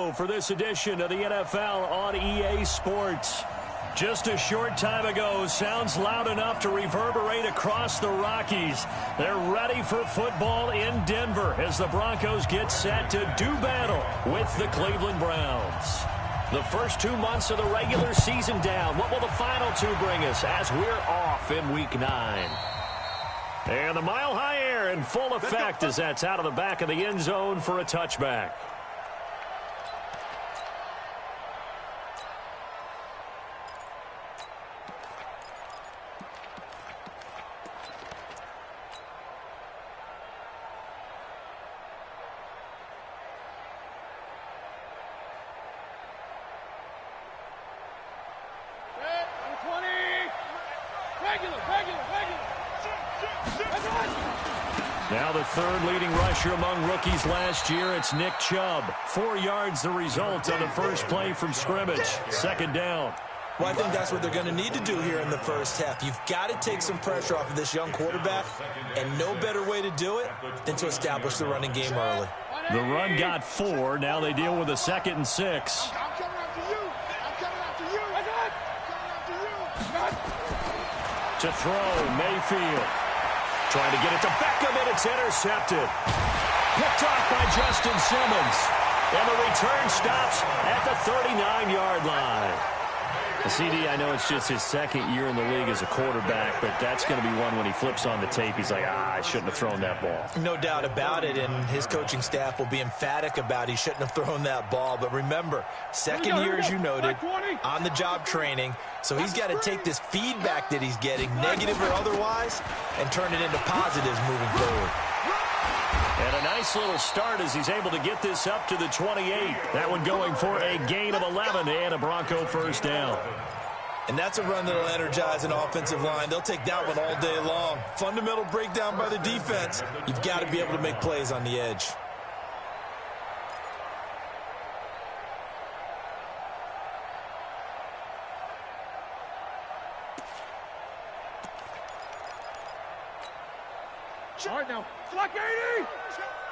go for this edition of the NFL on EA Sports. Just a short time ago, sounds loud enough to reverberate across the Rockies. They're ready for football in Denver as the Broncos get set to do battle with the Cleveland Browns. The first 2 months of the regular season down. What will the final two bring us as we're off in Week 9? And the mile-high air in full effect as that's out of the back of the end zone for a touchback. Now the third leading rusher among rookies last year, it's Nick Chubb. 4 yards the result on the first play from scrimmage. Second down. Well, I think that's what they're going to need to do here in the first half. You've got to take some pressure off of this young quarterback, and no better way to do it than to establish the running game early. The run got 4. Now they deal with a 2nd and 6. I'm coming after you. I'm coming after you. I'm coming after you. To throw, Mayfield. Trying to get it to Beckham, and it's intercepted. Picked off by Justin Simmons. And the return stops at the 39-yard line. CD, I know it's just his second year in the league as a quarterback, but that's going to be one when he flips on the tape. He's like, I shouldn't have thrown that ball. No doubt about it, and his coaching staff will be emphatic about he shouldn't have thrown that ball. But remember, second year, as you noted, on-the-job training, so he's got to take this feedback that he's getting, negative or otherwise, and turn it into positives moving forward. And a nice little start as he's able to get this up to the 28. That one going for a gain of 11 and a Bronco first down. And that's a run that will energize an offensive line. They'll take that one all day long. Fundamental breakdown by the defense. You've got to be able to make plays on the edge. All right, now. Slack 80!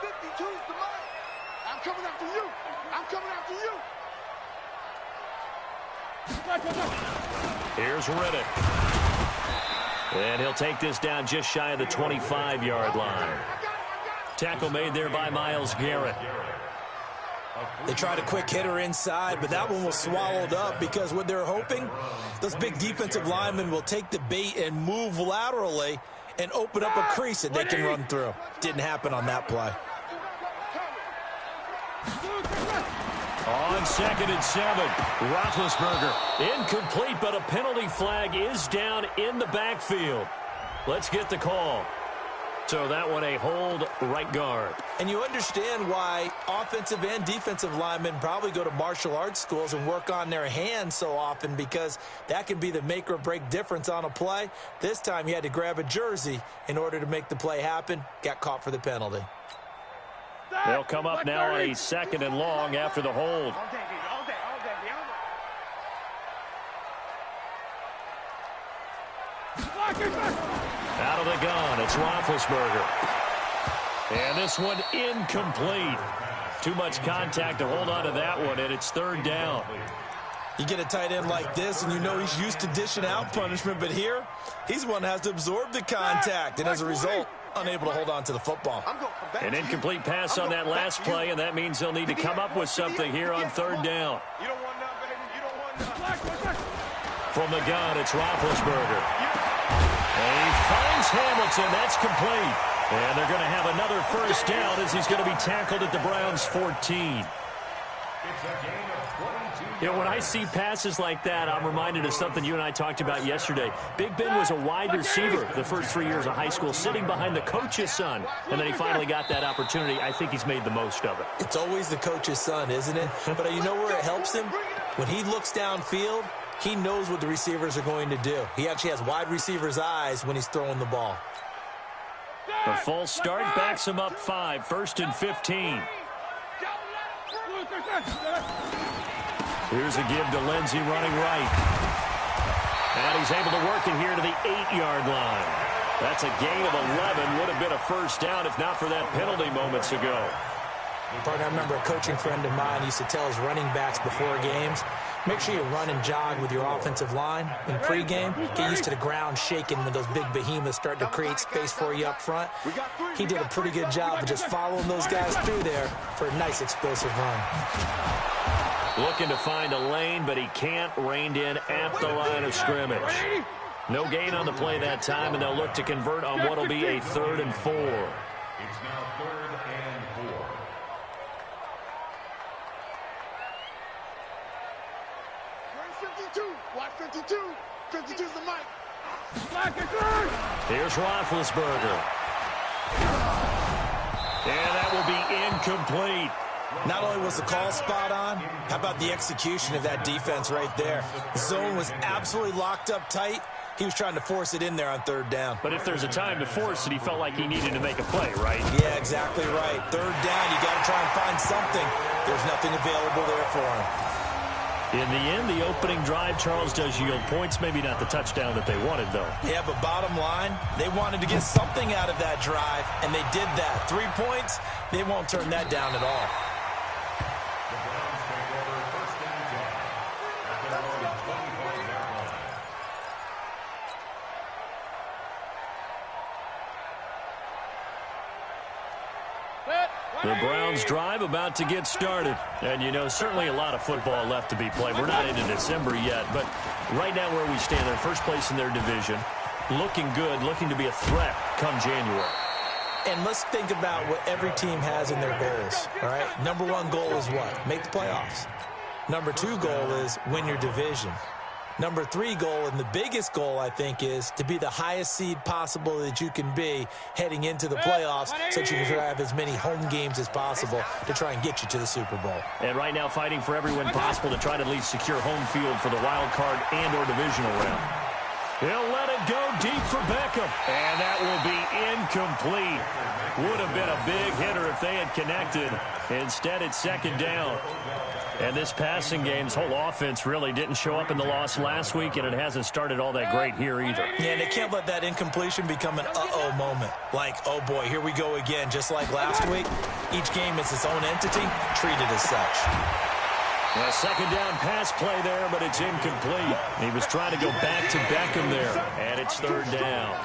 52's the mark. I'm coming after you. I'm coming after you. Here's Riddick. And he'll take this down just shy of the 25-yard line. Tackle made there by Myles Garrett. They tried a quick hitter inside, but that one was swallowed up because what they're hoping, those big defensive linemen will take the bait and move laterally and open up a crease that they can run through. Didn't happen on that play. On 2nd and 7, Roethlisberger incomplete, but a penalty flag is down in the backfield. Let's get the call. So that one a hold, right guard. And you understand why offensive and defensive linemen probably go to martial arts schools and work on their hands so often, because that can be the make or break difference on a play. This time he had to grab a jersey in order to make the play happen. Got caught for the penalty. They'll come up now on a 2nd and long after the hold. Out of the gun, it's Roethlisberger. And this one incomplete. Too much contact to hold on to that one, and it's 3rd down. You get a tight end like this, and you know he's used to dishing out punishment, but here, he's the one that has to absorb the contact, and as a result, unable to hold on to the football. An incomplete pass on that last play, and that means they'll need to come up with something here on 3rd down. From the gun, it's Roethlisberger. And he finds Hamilton. That's complete. And they're going to have another first down as he's going to be tackled at the Browns' 14. You know, when I see passes like that, I'm reminded of something you and I talked about yesterday. Big Ben was a wide receiver the first 3 years of high school, sitting behind the coach's son. And then he finally got that opportunity. I think he's made the most of it. It's always the coach's son, isn't it? But you know where it helps him? When he looks downfield, he knows what the receivers are going to do. He actually has wide receivers' eyes when he's throwing the ball. The full start backs him up 5, 1st and 15. Here's a give to Lindsey running right. And he's able to work it here to the 8-yard line. That's a gain of 11. Would have been a first down if not for that penalty moments ago. Partner, I remember a coaching friend of mine used to tell his running backs before games, make sure you run and jog with your offensive line in pregame. Get used to the ground shaking when those big behemoths start to create space for you up front. He did a pretty good job of just following those guys through there for a nice explosive run. Looking to find a lane, but he can't. Reined in at the line of scrimmage. No gain on the play that time, and they'll look to convert on what will be a 3rd and 4. It's now 3rd and 4. Watch 52. 52's the mic. Here's Roethlisberger. And that will be incomplete. Not only was the call spot on, how about the execution of that defense right there? The zone was absolutely locked up tight. He was trying to force it in there on 3rd down. But if there's a time to force it, he felt like he needed to make a play, right? Yeah, exactly right. 3rd down, you got to try and find something. There's nothing available there for him. In the end, the opening drive, Charles, does yield points. Maybe not the touchdown that they wanted, though. Yeah, but bottom line, they wanted to get something out of that drive, and they did that. 3 points, they won't turn that down at all. The Browns drive about to get started. And, you know, certainly a lot of football left to be played. We're not into December yet, but right now where we stand, they're first place in their division. Looking good, looking to be a threat come January. And let's think about what every team has in their goals, all right? Number 1 goal is what? Make the playoffs. Number 2 goal is win your division. Number 3 goal, and the biggest goal, I think, is to be the highest seed possible that you can be heading into the playoffs so that you can have as many home games as possible to try and get you to the Super Bowl. And right now fighting for every win possible to try to at least secure home field for the wild card and or divisional round. He'll let it go deep for Beckham. And that will be incomplete. Would have been a big hitter if they had connected. Instead, it's 2nd down. And this passing game's whole offense really didn't show up in the loss last week, and it hasn't started all that great here either. Yeah, and they can't let that incompletion become an uh-oh moment. Like, oh boy, here we go again. Just like last week, each game is its own entity, treated as such. A 2nd down pass play there, but it's incomplete. He was trying to go back to Beckham there, and it's 3rd down.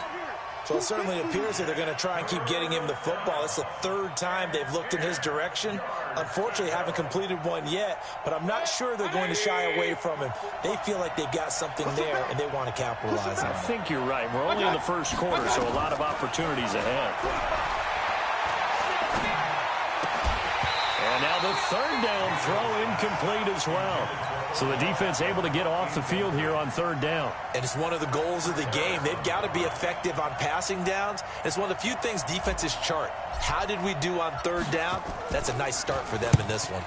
So it certainly appears that they're going to try and keep getting him the football. It's the 3rd time they've looked in his direction. Unfortunately, haven't completed one yet, but I'm not sure they're going to shy away from him. They feel like they've got something there, and they want to capitalize on it. I think you're right. We're only in the 1st quarter, so a lot of opportunities ahead. And now the 3rd down throw incomplete as well. So the defense able to get off the field here on 3rd down. And it's one of the goals of the game. They've got to be effective on passing downs. It's one of the few things defenses chart. How did we do on 3rd down? That's a nice start for them in this one.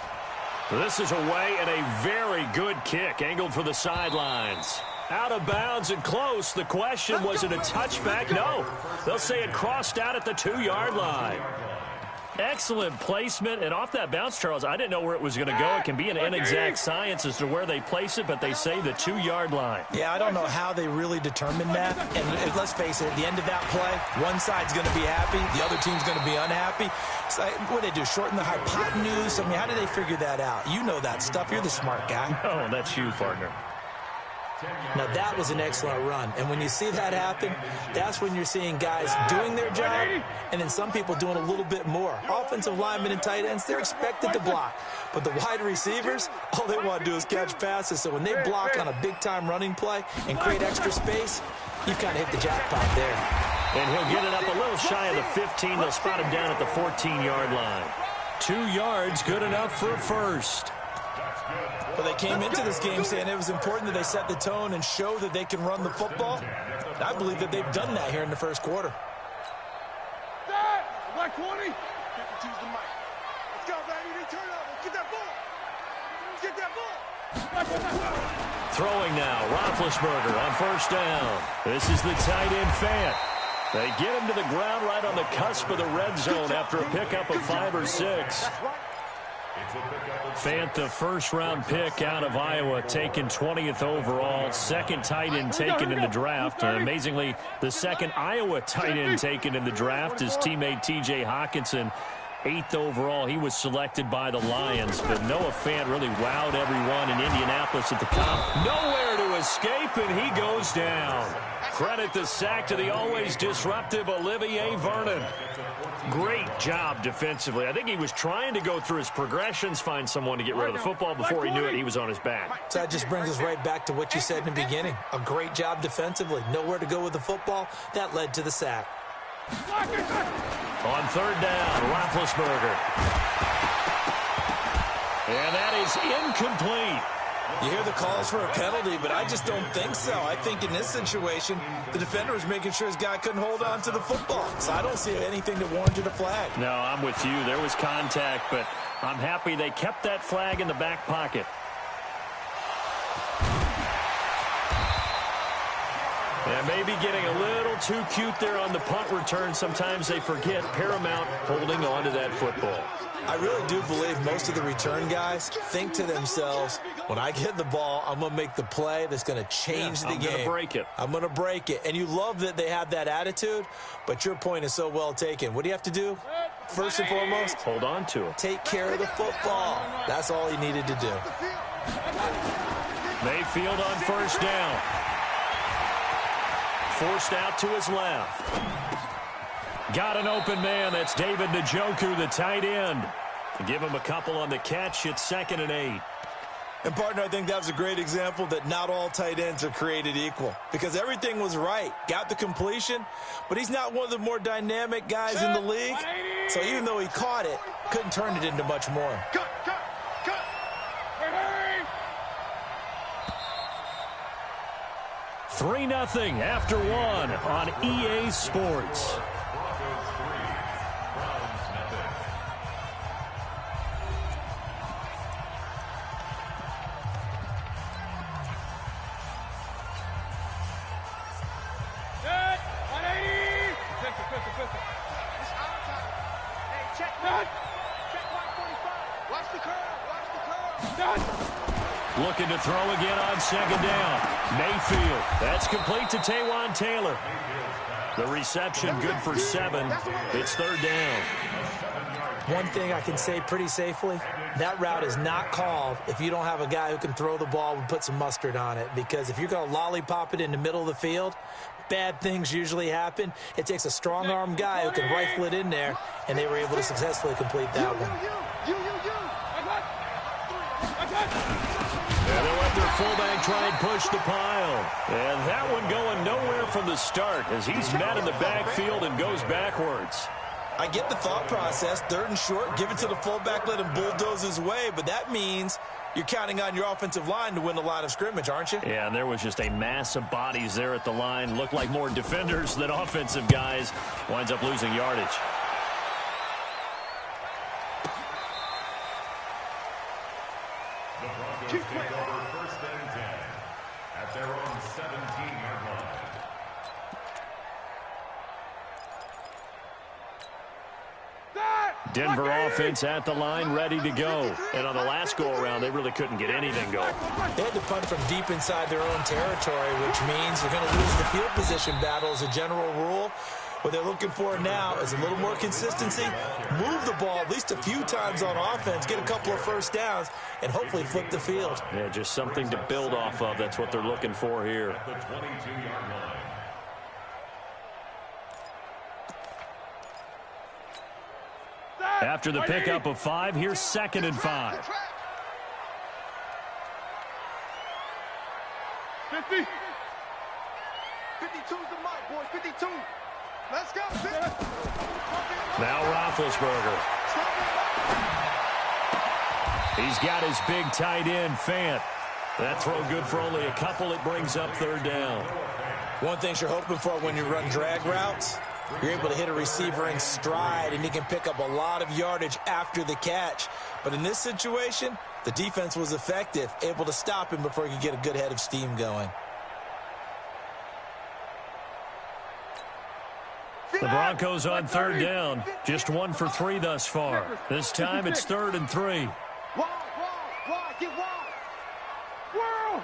This is away and a very good kick angled for the sidelines. Out of bounds and close. The question, was it a touchback? No. They'll say it crossed out at the 2-yard line. Excellent placement, and off that bounce, Charles, I didn't know where it was going to go. It can be an inexact science as to where they place it, but they say the 2-yard line. Yeah, I don't know how they really determined that. And let's face it, at the end of that play, one side's going to be happy, the other team's going to be unhappy. It's like, what do they do, shorten the hypotenuse? I mean, how do they figure that out? You know that stuff. You're the smart guy. Oh, that's you, partner. Now, that was an excellent run. And when you see that happen, that's when you're seeing guys doing their job and then some people doing a little bit more. Offensive linemen and tight ends, they're expected to block. But the wide receivers, all they want to do is catch passes. So when they block on a big-time running play and create extra space, you've kind of hit the jackpot there. And he'll get it up a little shy of the 15. They'll spot him down at the 14-yard line. 2 yards, good enough for a first. But they came into this game saying it was important that they set the tone and show that they can run the football. And I believe that they've done that here in the 1st quarter. Black 20. 52's the mic. Let's go, baby. Turn over. Get that ball. Get that ball. Throwing now, Roethlisberger on 1st down. This is the tight end Fant. They get him to the ground right on the cusp of the red zone after a pickup of 5 or 6. Fant, the 1st-round pick out of Iowa, taken 20th overall. 2nd tight end taken in the draft. Amazingly, the 2nd Iowa tight end taken in the draft is teammate T.J. Hawkinson. 8th overall. He was selected by the Lions, but Noah Fant really wowed everyone in Indianapolis at the comp. Nowhere to escape, and he goes down. Credit the sack to the always disruptive Olivier Vernon. Great job defensively. I think he was trying to go through his progressions, find someone to get rid of the football. Before he knew it, he was on his back. So that just brings us right back to what you said in the beginning. A great job defensively. Nowhere to go with the football. That led to the sack. On 3rd down, Roethlisberger. And that is incomplete. You hear the calls for a penalty, but I just don't think so. I think in this situation, the defender was making sure his guy couldn't hold on to the football. So I don't see anything that warranted a flag. No, I'm with you. There was contact, but I'm happy they kept that flag in the back pocket. And maybe getting a little too cute there on the punt return. Sometimes they forget paramount holding on to that football. I really do believe most of the return guys think to themselves, when I get the ball, I'm going to make the play that's going to change the game. I'm going to break it. I'm going to break it. And you love that they have that attitude, but your point is so well taken. What do you have to do? First and foremost, hold on to it. Take care of the football. That's all he needed to do. Mayfield on 1st down. Forced out to his left. Got an open man. That's David Njoku, the tight end. Give him a couple on the catch. It's 2nd and 8. And, partner, I think that was a great example that not all tight ends are created equal, because everything was right. Got the completion, but he's not one of the more dynamic guys in the league. So even though he caught it, couldn't turn it into much more. Cut. 3-0 after 1 on EA Sports. Looking to throw again on 2nd down. Mayfield. That's complete to Taywan Taylor. The reception good for 7. It's 3rd down. One thing I can say pretty safely, that route is not called if you don't have a guy who can throw the ball and put some mustard on it. Because if you're going to lollipop it in the middle of the field, bad things usually happen. It takes a strong-arm guy who can rifle it in there, and they were able to successfully complete that one. And they'll let their fullback try and push the pile. And that one going nowhere from the start as he's met in the backfield and goes backwards. I get the thought process. 3rd and short, give it to the fullback, let him bulldoze his way. But that means you're counting on your offensive line to win the line of scrimmage, aren't you? Yeah, and there was just a mass of bodies there at the line. Looked like more defenders than offensive guys. Winds up losing yardage. Take over 1st and 10 at their own 17-yard line. Denver offense at the line, ready to go. And on the last go-around, they really couldn't get anything going. They had to punt from deep inside their own territory, which means you're going to lose the field position battle as a general rule. What they're looking for now is a little more consistency, move the ball at least a few times on offense, get a couple of 1st downs, and hopefully flip the field. Yeah, just something to build off of. That's what they're looking for here. At the 22-yard line. After the pickup of 5, here's 2nd and 5. 50. 52's the mark, boys. 52. Let's go. Now Roethlisberger. He's got his big tight end, Fant. That throw good for only a couple. It brings up 3rd down. One thing you're hoping for when you run drag routes, you're able to hit a receiver in stride, and he can pick up a lot of yardage after the catch. But in this situation, the defense was effective, able to stop him before he could get a good head of steam going. The Broncos on 3rd down. Just 1 for 3 thus far. This time it's 3rd and 3. Wide, get wide. Whirl.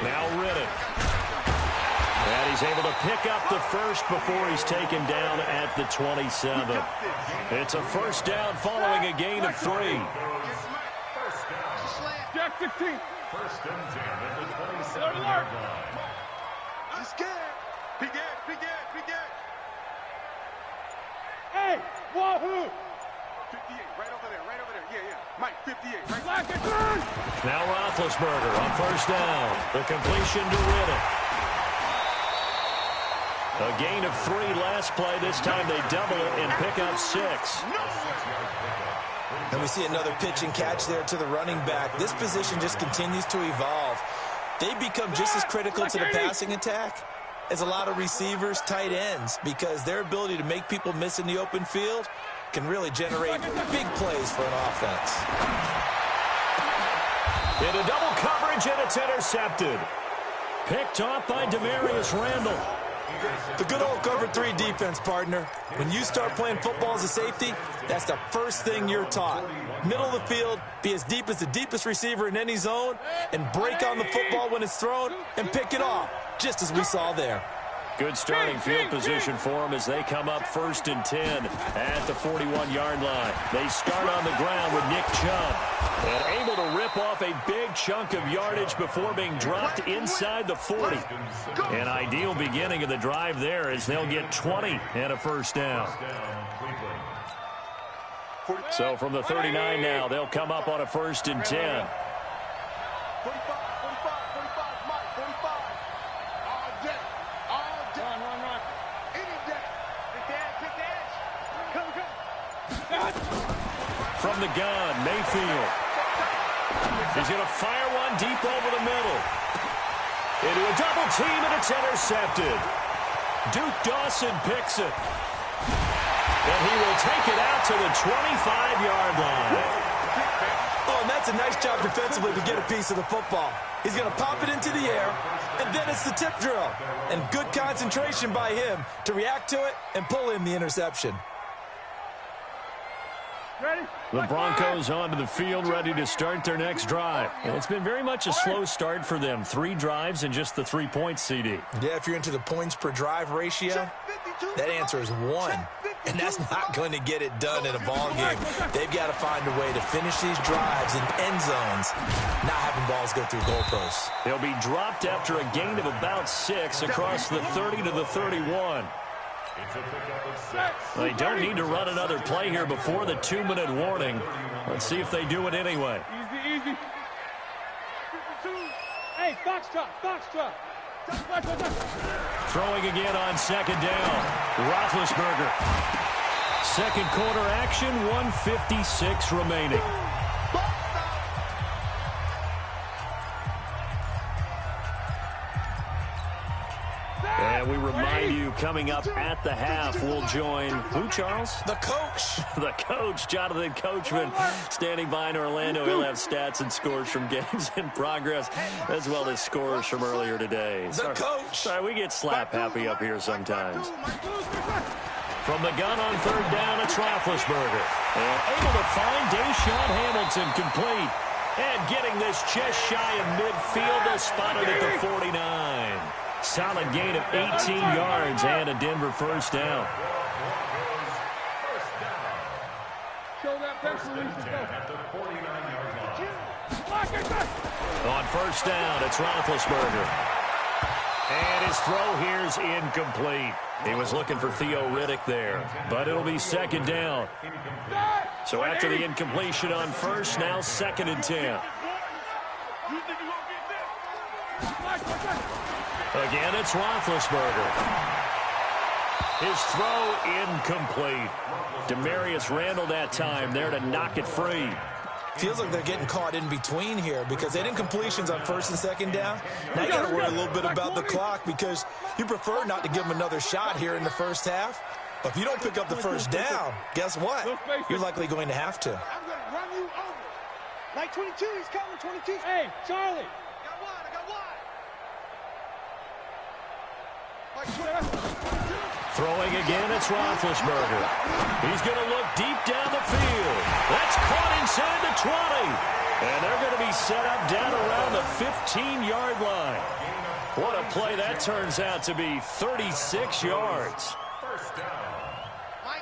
Now Riddick. And he's able to pick up the first before he's taken down at the 27. It's a first down following a gain of 3. Jack 16. First and 10 at the 27-yard line. I'm scared. Big Ed, Big Ed, Big Ed. Hey, wahoo! 58, right over there, right over there. Yeah, yeah. Mike, 58, right. Black and turn! Now Roethlisberger on first down. The completion to Riddick. A gain of 3 last play. This time they double it and pick up 6. And we see another pitch and catch there to the running back. This position just continues to evolve. They become just as critical to the passing attack as a lot of receivers, tight ends, because their ability to make people miss in the open field can really generate big plays for an offense. Into double coverage, and it's intercepted. Picked off by Demarius Randall. The good old cover 3 defense, partner. When you start playing football as a safety, that's the first thing you're taught. Middle of the field, be as deep as the deepest receiver in any zone, and break on the football when it's thrown and pick it off, just as we saw there. Good starting field position for them as they come up first and 10 at the 41-yard line. They start on the ground with Nick Chubb. And able to rip off a big chunk of yardage before being dropped inside the 40. An ideal beginning of the drive there as they'll get 20 and a first down. So from the 39 now, they'll come up on a first and 10. 45, 45, 45, Mike, 45. All day. All day. Run. Any day. Pick the edge. Come. From the gun, Mayfield. He's going to fire one deep over the middle. Into a double team, and it's intercepted. Duke Dawson picks it. And he will take it out to the 25-yard line. Oh, and that's a nice job defensively to get a piece of the football. He's going to pop it into the air, and then it's the tip drill. And good concentration by him to react to it and pull in the interception. The Broncos onto the field, ready to start their next drive. And it's been very much a slow start for them. 3 drives and just the 3 points, CD. Yeah, if you're into the points per drive ratio, that answer is 1. And that's not going to get it done in a ball game. They've got to find a way to finish these drives in end zones, not having balls go through goalposts. They'll be dropped after a gain of about 6 across the 30 to the 31. They don't need to run another play here before the 2-minute warning. Let's see if they do it anyway. Easy. Hey, Foxtrot. Throwing again on second down. Roethlisberger. Second quarter action, 1:56 remaining. And we remind you, coming up at the half, we'll join who, Charles? The coach. The coach, Jonathan Coachman, standing by in Orlando. He'll have stats and scores from games in progress, as well as scores from earlier today. The coach. Sorry, we get slap happy up here sometimes. From the gun on third down, it's Roethlisberger. And able to find Deshaun Hamilton complete. And getting this just shy of midfield, they'll spot it at the 49. Solid gain of 18 yards and a Denver first down. First and 10 at the 49-yard line. On first down, it's Roethlisberger. And his throw here's incomplete. He was looking for Theo Riddick there, but it'll be second down. So after the incompletion on first, now second and 10. Again, it's Roethlisberger. His throw incomplete. Demarius Randall that time there to knock it free. Feels like they're getting caught in between here because they had incompletions on first and second down. Now you got to worry a little bit about the clock because you prefer not to give them another shot here in the first half. But if you don't pick up the first down, guess what? You're likely going to have to. I'm going to run you over. Like 22, he's coming, 22. Hey, Charlie. I got one. Throwing again, it's Roethlisberger. He's going to look deep down the field. That's caught inside the 20. And they're going to be set up down around the 15-yard line. What a play that turns out to be, 36 yards. First down.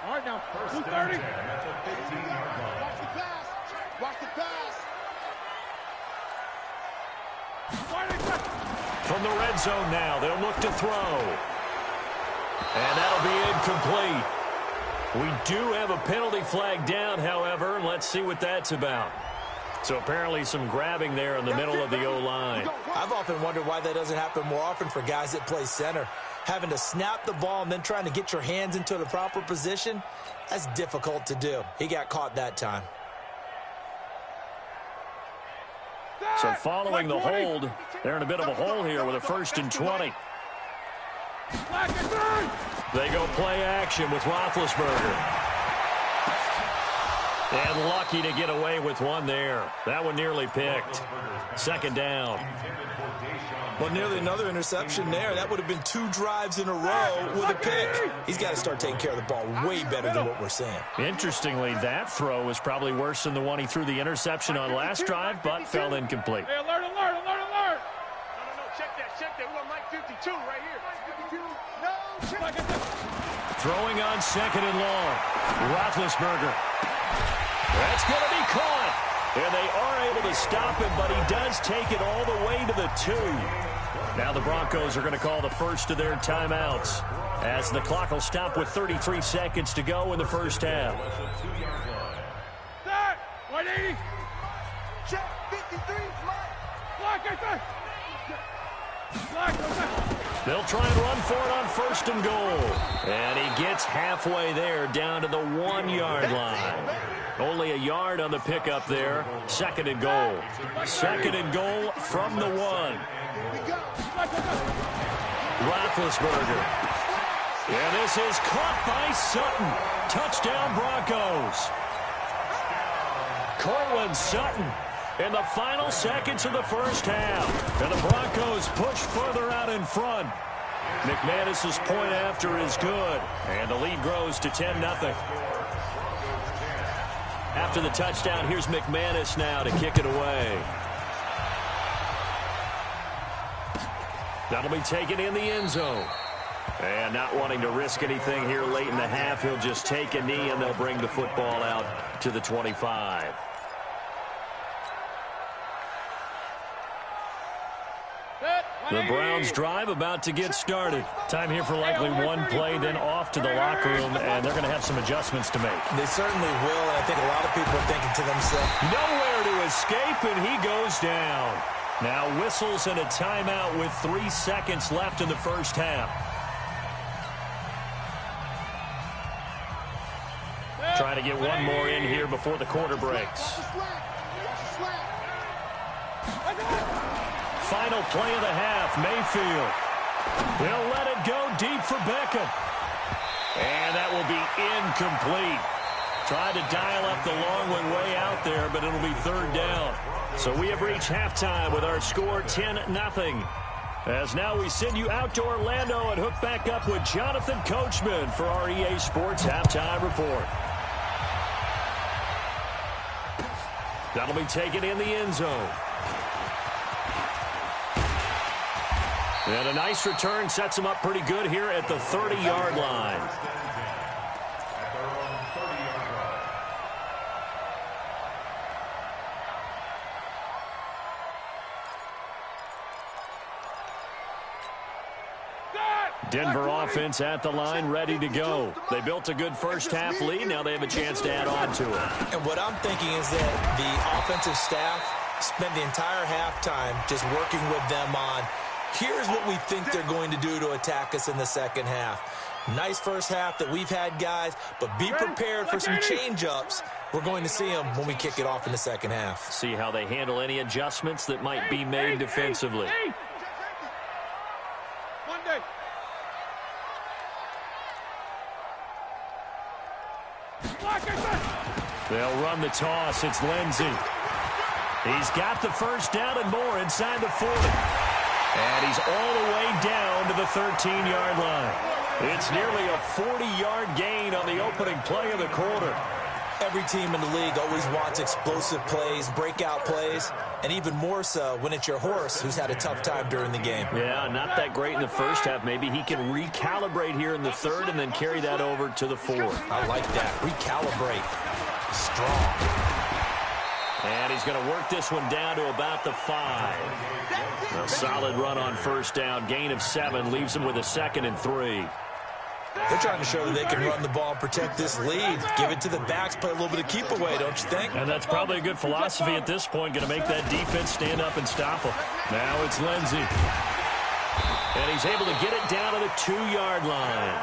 All right, now, First 230. and 10 at the 15-yard line. Watch the pass. Watch the pass. From the red zone now, they'll look to throw. And that'll be incomplete. We do have a penalty flag down, however. Let's see what that's about. So apparently some grabbing there in the middle of the O-line. I've often wondered why that doesn't happen more often for guys that play center. Having to snap the ball and then trying to get your hands into the proper position, that's difficult to do. He got caught that time. So following the hold, they're in a bit of a hole here with a 1st and 20. They go play action with Roethlisberger. And lucky to get away with one there. That one nearly picked. 2nd down. Well, nearly another interception there. That would have been 2 drives in a row with a pick. He's got to start taking care of the ball way better than what we're seeing. Interestingly, that throw was probably worse than the one he threw the interception on last drive, but fell incomplete. Hey, alert, alert, alert, alert. No, check that, check that. We're on Mike 52 right here. 52. No, check that. Throwing on 2nd and long. Roethlisberger. That's going to be caught. And they are able to stop him, but he does take it all the way to the 2. Now the Broncos are going to call the first of their timeouts as the clock will stop with 33 seconds to go in the first half. Start. 180. Check 53. Block it. Block it. They'll try and run for it on 1st and goal. And he gets halfway there down to the 1-yard line. Only a yard on the pickup there. 2nd and goal. 2nd and goal from the 1. Roethlisberger. And this is caught by Sutton. Touchdown Broncos. Cortland Sutton in the final seconds of the first half. And the Broncos push further out in front. McManus's point after is good. And the lead grows to 10-0. After the touchdown, here's McManus now to kick it away. That'll be taken in the end zone. And not wanting to risk anything here late in the half, he'll just take a knee and they'll bring the football out to the 25. The Browns drive about to get started. Time here for likely one play, then off to the locker room, and they're going to have some adjustments to make. They certainly will, and I think a lot of people are thinking to themselves, nowhere to escape, and he goes down. Now whistles and a timeout with 3 seconds left in the first half. Trying to get one more in here before the quarter breaks. Final play of the half, Mayfield. They'll let it go deep for Beckham. And that will be incomplete. Tried to dial up the long one way out there, but it'll be 3rd down. So we have reached halftime with our score 10-0. As now we send you out to Orlando and hook back up with Jonathan Coachman for our EA Sports Halftime Report. That'll be taken in the end zone. And a nice return sets him up pretty good here at the 30-yard line. Denver offense at the line, ready to go. They built a good first half lead. Now they have a chance to add on to it. And what I'm thinking is that the offensive staff spent the entire halftime just working with them on, here's what we think they're going to do to attack us in the second half. Nice first half that we've had, guys, but be prepared for some change-ups. We're going to see them when we kick it off in the second half. See how they handle any adjustments that might be made defensively. They'll run the toss. It's Lindsey. He's got the first down and more inside the 40. And he's all the way down to the 13-yard line. It's nearly a 40-yard gain on the opening play of the quarter. Every team in the league always wants explosive plays, breakout plays, and even more so when it's your horse who's had a tough time during the game. Yeah, not that great in the first half. Maybe he can recalibrate here in the third and then carry that over to the fourth. I like that. Recalibrate. Strong. And he's going to work this one down to about the 5. A solid run on first down. Gain of 7 leaves him with a 2nd and 3. They're trying to show that they can run the ball and protect this lead. Give it to the backs, play a little bit of keep away, don't you think? And that's probably a good philosophy at this point. Going to make that defense stand up and stop them. Now it's Lindsey. And he's able to get it down to the 2-yard line.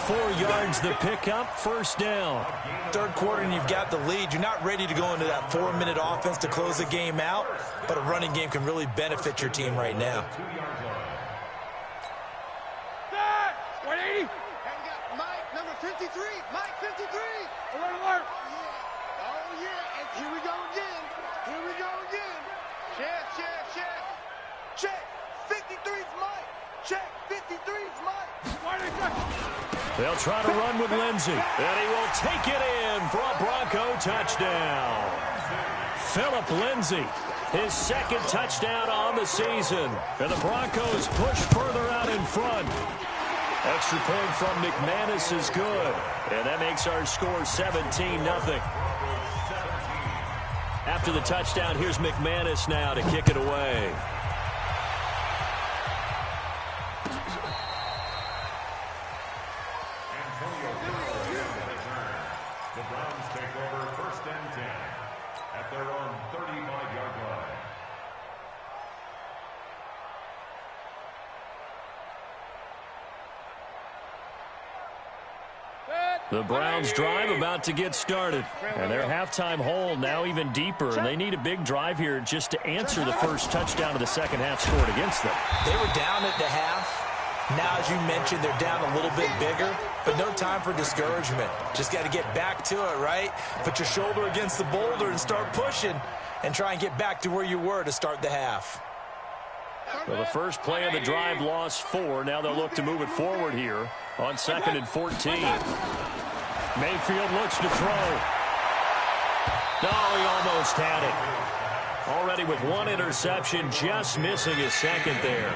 4 yards the pickup, first down. Third quarter and you've got the lead. You're not ready to go into that 4-minute offense to close the game out, but a running game can really benefit your team right now. Mike, number 53. Mike, 53. Alert, alert. Oh, yeah. And here we go again. Here we go again. Check. Check. 53's Mike. Check. 53's Mike. They'll try to run with Lindsey. And he will take it in for a Bronco touchdown. Phillip Lindsey, his 2nd touchdown on the season. And the Broncos push further out in front. Extra point from McManus is good. And that makes our score 17-0. After the touchdown, here's McManus now to kick it away. The Browns take over 1st and 10 at their own 35-yard line. The Browns drive about to get started. And their halftime hole now even deeper. And they need a big drive here just to answer the first touchdown of the second half scored against them. They were down at the half. Now, as you mentioned, they're down a little bit bigger, but no time for discouragement. Just got to get back to it, right? Put your shoulder against the boulder and start pushing and try and get back to where you were to start the half. Well, the first play of the drive lost 4. Now they'll look to move it forward here on 2nd and 14. Mayfield looks to throw. No, he almost had it. Already with 1 interception, just missing his 2nd there.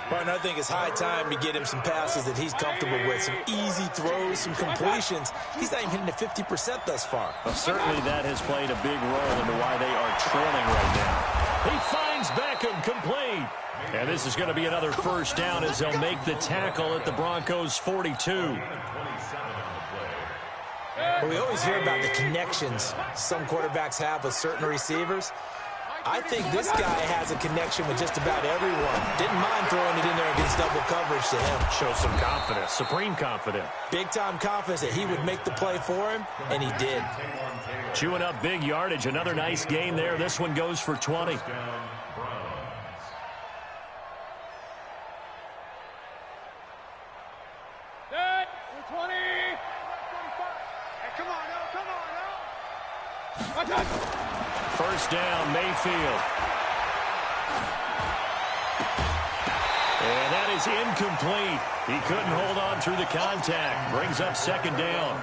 Partner, I think it's high time to get him some passes that he's comfortable with, some easy throws, some completions. He's not even hitting the 50% thus far. Well, certainly that has played a big role into why they are trailing right now. He finds Beckham complete. And this is going to be another first down as they'll make the tackle at the Broncos' 42. Well, we always hear about the connections some quarterbacks have with certain receivers. I think this guy has a connection with just about everyone. Didn't mind throwing it in there against double coverage to him. Shows some confidence, supreme confidence. Big-time confidence that he would make the play for him, and he did. Chewing up big yardage. Another nice gain there. This one goes for 20. First down, Mayfield. And that is incomplete. He couldn't hold on through the contact. Brings up 2nd down.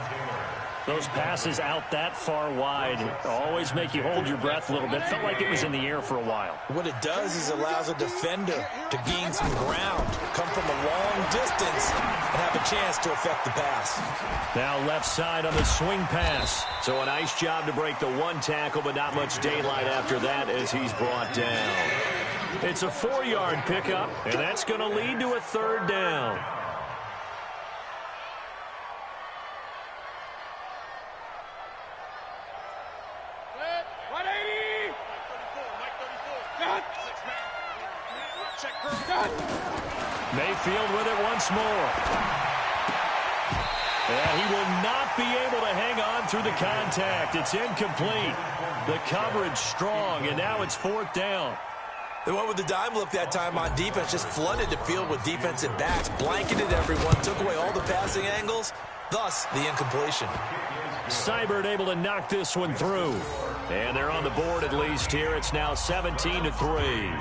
Those passes out that far wide always make you hold your breath a little bit. Felt like it was in the air for a while. What it does is allows a defender to gain some ground, come from a long distance, and have a chance to affect the pass. Now left side on the swing pass. So a nice job to break the 1 tackle, but not much daylight after that as he's brought down. It's a 4-yard pickup, and that's going to lead to a 3rd down. Mayfield with it once more. And he will not be able to hang on through the contact. It's incomplete. The coverage strong, and now it's 4th down. They went with the dime look that time on defense, just flooded the field with defensive backs, blanketed everyone, took away all the passing angles, thus the incompletion. Seibert able to knock this one through. And they're on the board at least here. It's now 17-3.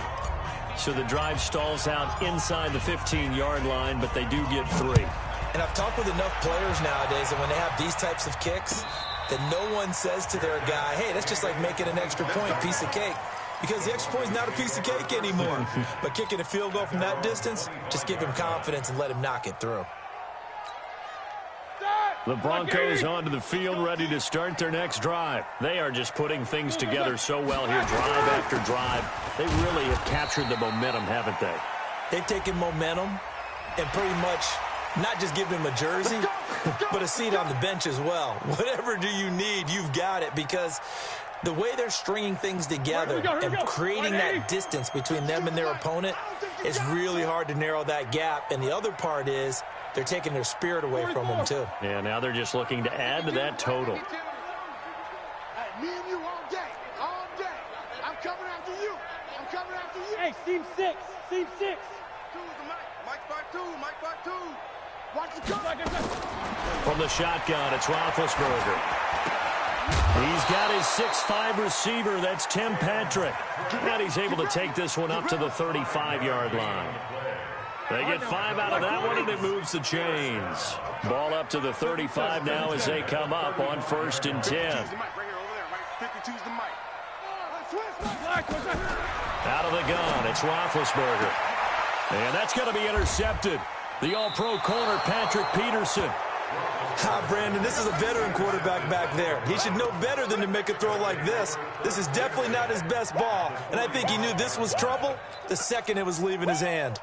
So the drive stalls out inside the 15-yard line, but they do get 3. And I've talked with enough players nowadays that when they have these types of kicks, that no one says to their guy, hey, that's just like making an extra point, piece of cake. Because the extra point is not a piece of cake anymore. But kicking a field goal from that distance, just give him confidence and let him knock it through. The Broncos onto the field, ready to start their next drive. They are just putting things together so well here, drive after drive. They really have captured the momentum, haven't they? They've taken momentum and pretty much not just given him a jersey, but a seat on the bench as well. Whatever do you need, you've got it, because the way they're stringing things together and creating that distance between them and their opponent is really hard to narrow that gap. And the other part is they're taking their spirit away from them, too. Yeah, now they're just looking to add to that total. Me and you all day, all day. I'm coming after you. I'm coming after you. Hey, seam 6, seam 6. Two is the mic. Mike by two, Mike by two. Watch the come. From the shotgun, it's Roethlisberger. He's got his 6'5" receiver. That's Tim Patrick. And he's able to take this one up to the 35-yard line. They get 5 out of that one, and it moves the chains. Ball up to the 35 now as they come up on 1st and 10. Out of the gun, it's Roethlisberger. And that's going to be intercepted. The all-pro corner, Patrick Peterson. Brandon, this is a veteran quarterback back there. He should know better than to make a throw like this. This is definitely not his best ball, and I think he knew this was trouble the second it was leaving his hand.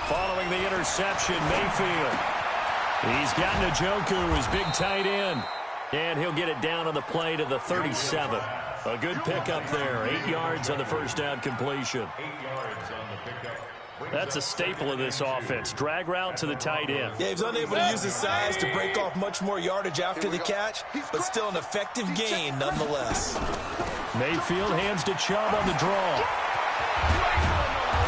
Following the interception, Mayfield. He's got Njoku, his big tight end. And he'll get it down on the play to the 37. A good pickup there. 8 yards on the first down completion. 8 yards on the pickup. That's a staple of this offense. Drag route to the tight end. Yeah, he was unable to use his size to break off much more yardage after the catch, but still an effective gain nonetheless. Mayfield hands to Chubb on the draw.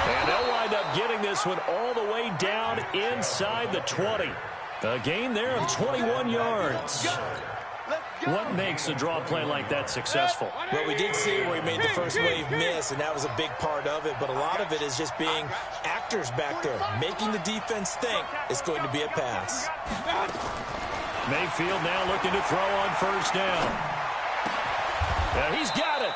And they'll wind up getting this one all the way down inside the 20. A gain there of 21 yards. What makes a draw play like that successful? Well, we did see where he made the first wave miss, and that was a big part of it. But a lot of it is just being actors back there, making the defense think it's going to be a pass. Mayfield now looking to throw on 1st down. Yeah, he's got it.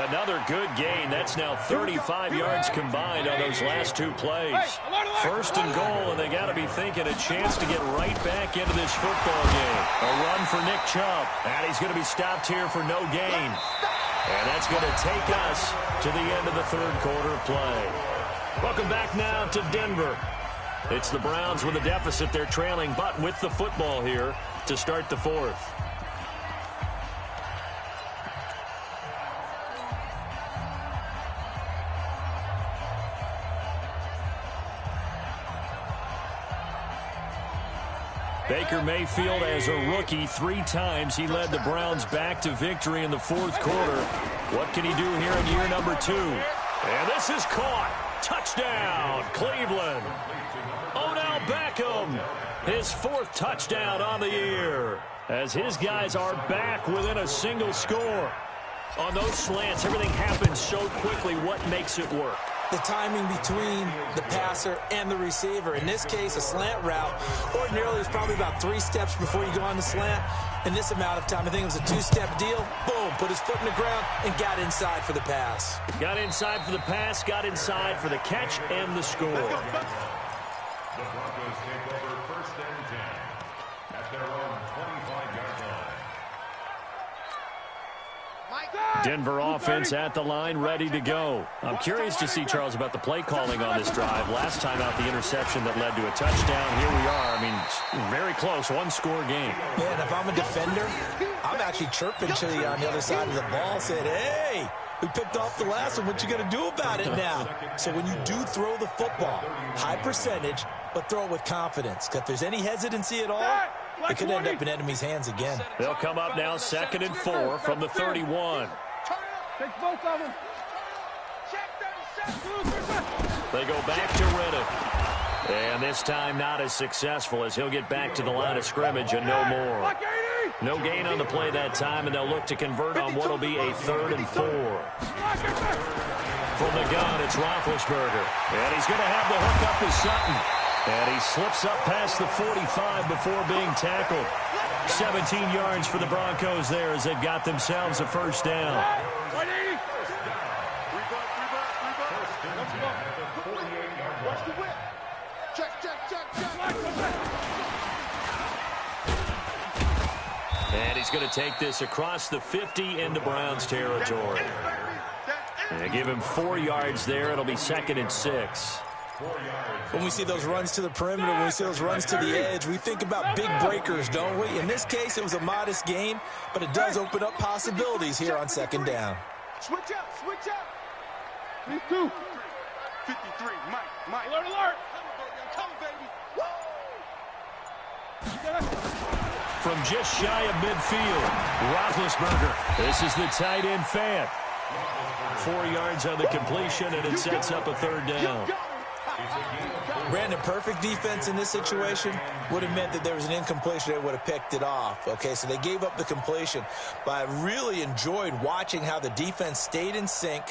Another good gain. That's now 35 yards combined on those last 2 plays. 1st and goal, and they got to be thinking a chance to get right back into this football game. A run for Nick Chubb, and he's going to be stopped here for no gain. And that's going to take us to the end of the 3rd quarter play. Welcome back now to Denver. It's the Browns with a deficit. They're trailing, but with the football here to start the 4th. Baker Mayfield, as a rookie, 3 times he led the Browns back to victory in the 4th quarter. What can he do here in year number 2? And this is caught. Touchdown, Cleveland. Odell Beckham, his 4th touchdown on the year, as his guys are back within a single score. On those slants, everything happens so quickly. What makes it work? The timing between the passer and the receiver. In this case, a slant route. Ordinarily, it's probably about 3 steps before you go on the slant. In this amount of time, I think it was a 2-step deal. Boom, put his foot in the ground and got inside for the pass. Got inside for the pass, got inside for the catch and the score. The Broncos take over 1st and 10 at their own 25-yard line. Denver offense at the line, ready to go. I'm curious to see, Charles, about the play calling on this drive. Last time out, the interception that led to a touchdown. Here we are. I mean, very close, 1-score game. Yeah, and if I'm a defender, I'm actually chirping to you on the other side of the ball, saying, hey, we picked off the last one. What you going to do about it now? So when you do throw the football, high percentage, but throw it with confidence. Because if there's any hesitancy at all, it could end up in enemy's hands again. They'll come up now 2nd and 4 from the 31. Take both of them. They go back to Riddick. And this time not as successful, as he'll get back to the line of scrimmage and no more. No gain on the play that time, and they'll look to convert on what will be a 3rd and 4. From the gun, it's Roethlisberger. And he's going to have the hook up to Sutton. And he slips up past the 45 before being tackled. 17 yards for the Broncos there as they've got themselves a first down. Watch the whip. Check. And he's going to take this across the 50 into Browns territory. They give him 4 yards there. It'll be 2nd and 6. When we see those runs to the perimeter, when we see those runs to the edge, we think about big breakers, don't we? In this case, it was a modest game, but it does open up possibilities here on 2nd down. Switch up. 52. 53, Mike. Alert. Come, baby. From just shy of midfield, Roethlisberger. This is the tight end fan. 4 yards on the completion, and it sets up a 3rd down. Brandon, perfect defense in this situation would have meant that there was an incompletion. They would have picked it off. Okay, so they gave up the completion. But I really enjoyed watching how the defense stayed in sync,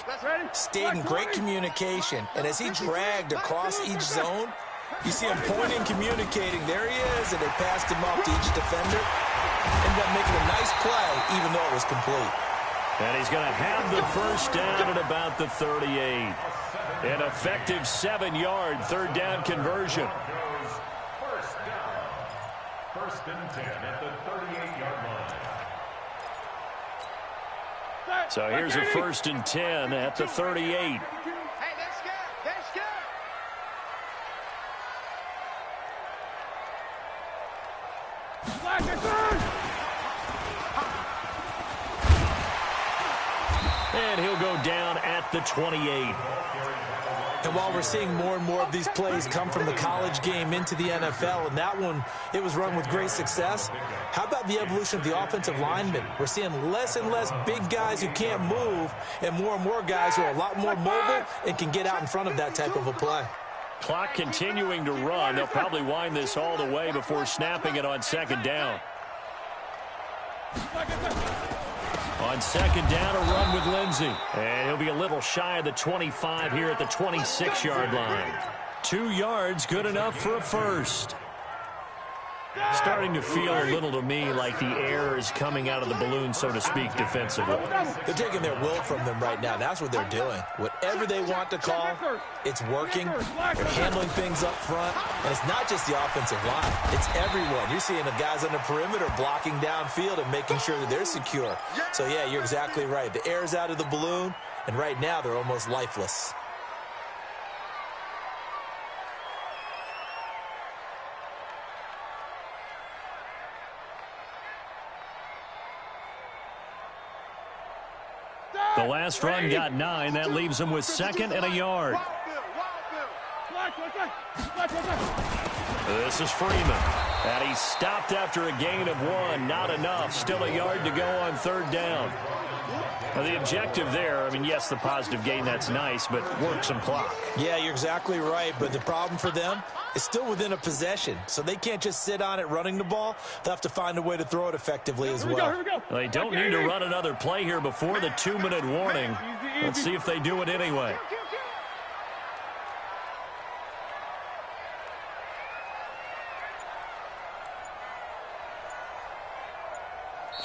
stayed in great communication. And as he dragged across each zone, you see him pointing, communicating. There he is, and they passed him off to each defender. Ended up making a nice play, even though it was complete. And he's going to have the first down at about the 38. An effective 7-yard 3rd down conversion. First down. 1st and 10 at the 38-yard line. So here's a 1st and 10 at the 38. Hey, they're scared. And he'll go down at the 28. And while we're seeing more and more of these plays come from the college game into the NFL, and that one, it was run with great success, how about the evolution of the offensive linemen? We're seeing less and less big guys who can't move and more guys who are a lot more mobile and can get out in front of that type of a play. Clock continuing to run. They'll probably wind this all the way before snapping it on 2nd down. On 2nd down, a run with Lindsey. And he'll be a little shy of the 25 here at the 26-yard line. 2 yards, good enough for a first. Starting to feel a little to me like the air is coming out of the balloon, so to speak, defensively. They're taking their will from them right now. That's what they're doing. Whatever they want to call, it's working. They're handling things up front. And it's not just the offensive line. It's everyone. You're seeing the guys on the perimeter blocking downfield and making sure that they're secure. So, yeah, you're exactly right. The air's out of the balloon, and right now they're almost lifeless. The last run got 9. That leaves him with 2nd and a yard. This is Freeman. And he stopped after a gain of 1. Not enough. Still a yard to go on 3rd down. Now, the objective there, I mean, yes, the positive gain, that's nice, but work some clock. Yeah, you're exactly right. But the problem for them is still within a possession. So they can't just sit on it running the ball. They'll have to find a way to throw it effectively as well. They don't need to run another play here before the 2-minute warning. Let's see if they do it anyway.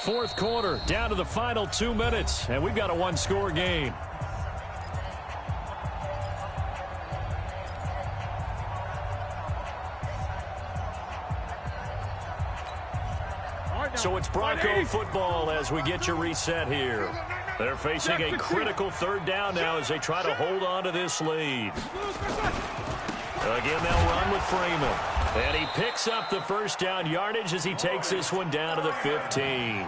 Fourth quarter, down to the final 2 minutes, and we've got a 1-score game. So it's Bronco football as we get you reset here. They're facing a critical 3rd down now as they try to hold on to this lead. Again, they'll run with Freeman. And he picks up the first down yardage as he takes this one down to the 15.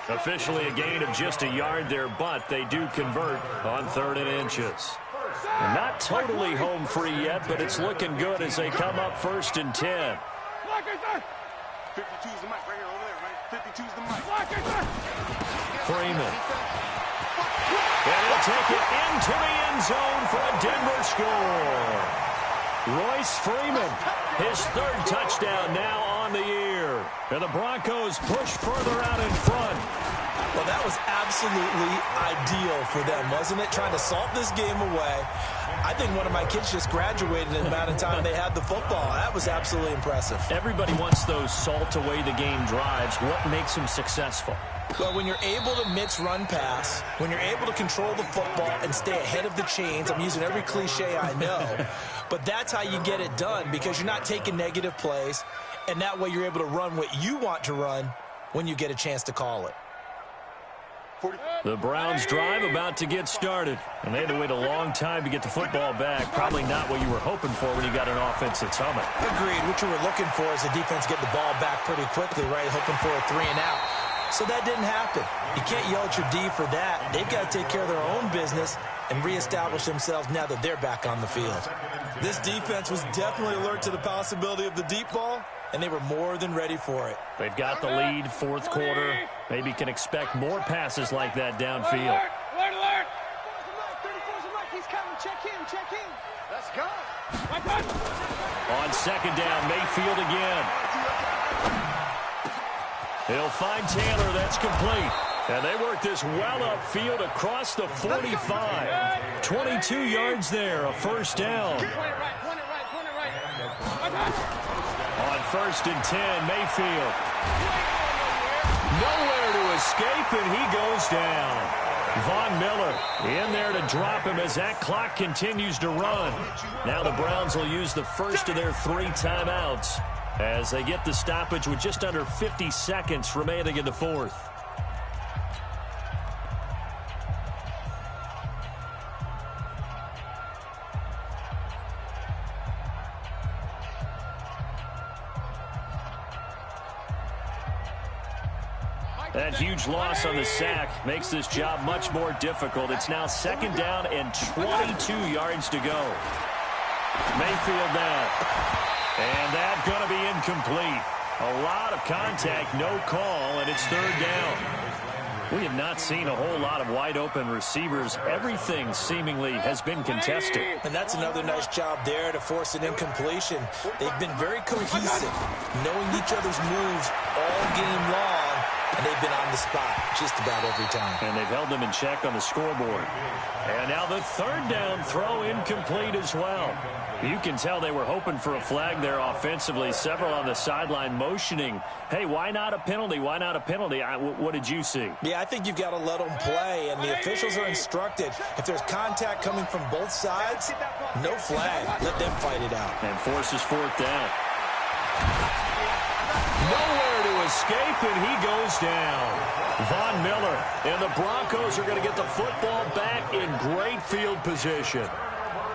Officially a gain of just a yard there, but they do convert on 3rd and inches. Not totally home free yet, but it's looking good as they come up 1st and 10. 52's the mic right here over there, right? 52's the mic. Freeman. And he'll take it into the end zone for a Denver score. Royce Freeman, his third touchdown now on the year. And the Broncos push further out in front. Well, that was absolutely ideal for them, wasn't it? Trying to salt this game away. I think one of my kids just graduated in the amount of time they had the football. That was absolutely impressive. Everybody wants those salt away the game drives. What makes them successful? Well, when you're able to mix run pass, when you're able to control the football and stay ahead of the chains, I'm using every cliche I know, but that's how you get it done because you're not taking negative plays, and that way you're able to run what you want to run when you get a chance to call it. The Browns drive about to get started, and they had to wait a long time to get the football back. Probably not what you were hoping for when you got an offense that's humming. Agreed. What you were looking for is the defense get the ball back pretty quickly, right? Hoping for a 3 and out. So that didn't happen. You can't yell at your D for that. They've got to take care of their own business and reestablish themselves now that they're back on the field. This defense was definitely alert to the possibility of the deep ball, and they were more than ready for it. They've got the lead, fourth quarter. Maybe can expect more passes like that downfield. Alert, alert! 34's a Mike. He's coming. Check in. Let's go. On second down, Mayfield again. He'll find Taylor. That's complete. And they work this well upfield across the 45. 22 yards there, a first down. Point it right. On first and 10, Mayfield. Nowhere to escape, and he goes down. Von Miller in there to drop him as that clock continues to run. Now the Browns will use the first of their 3 timeouts as they get the stoppage with just under 50 seconds remaining in the fourth. That huge loss on the sack makes this job much more difficult. It's now second down and 22 yards to go. Mayfield now. And that's going to be incomplete. A lot of contact, no call, and it's third down. We have not seen a whole lot of wide-open receivers. Everything seemingly has been contested. And that's another nice job there to force an incompletion. They've been very cohesive, knowing each other's moves all game long, and they've been on the spot just about every time. And they've held them in check on the scoreboard. And now the third down throw incomplete as well. You can tell they were hoping for a flag there offensively. Several on the sideline motioning, hey, why not a penalty? Why not a penalty? What did you see? Yeah, I think you've got to let them play, and the officials are instructed. If there's contact coming from both sides, no flag. Let them fight it out. And forces fourth down. Nowhere to escape, and he goes down. Von Miller and the Broncos are going to get the football back in great field position.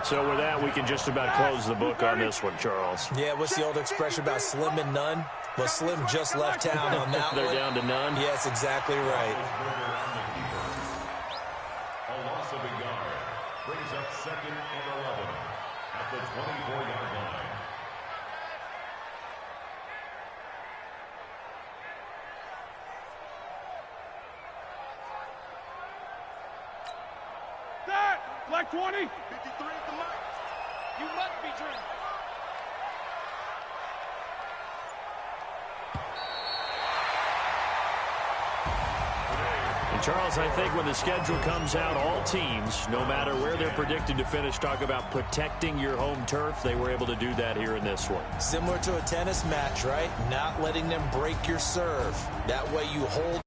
So with that, we can just about close the book on this one, Charles. Yeah, what's the old expression about slim and none? Well, Slim just left town on that They're one. down to none? Yes, exactly right. A loss of a yard brings up second and 11 at the 24-yard line. Black 20. 53 at the mic. You must be dreaming. And Charles, I think when the schedule comes out, all teams, no matter where they're predicted to finish, talk about protecting your home turf. They were able to do that here in this one. Similar to a tennis match, right? Not letting them break your serve. That way you hold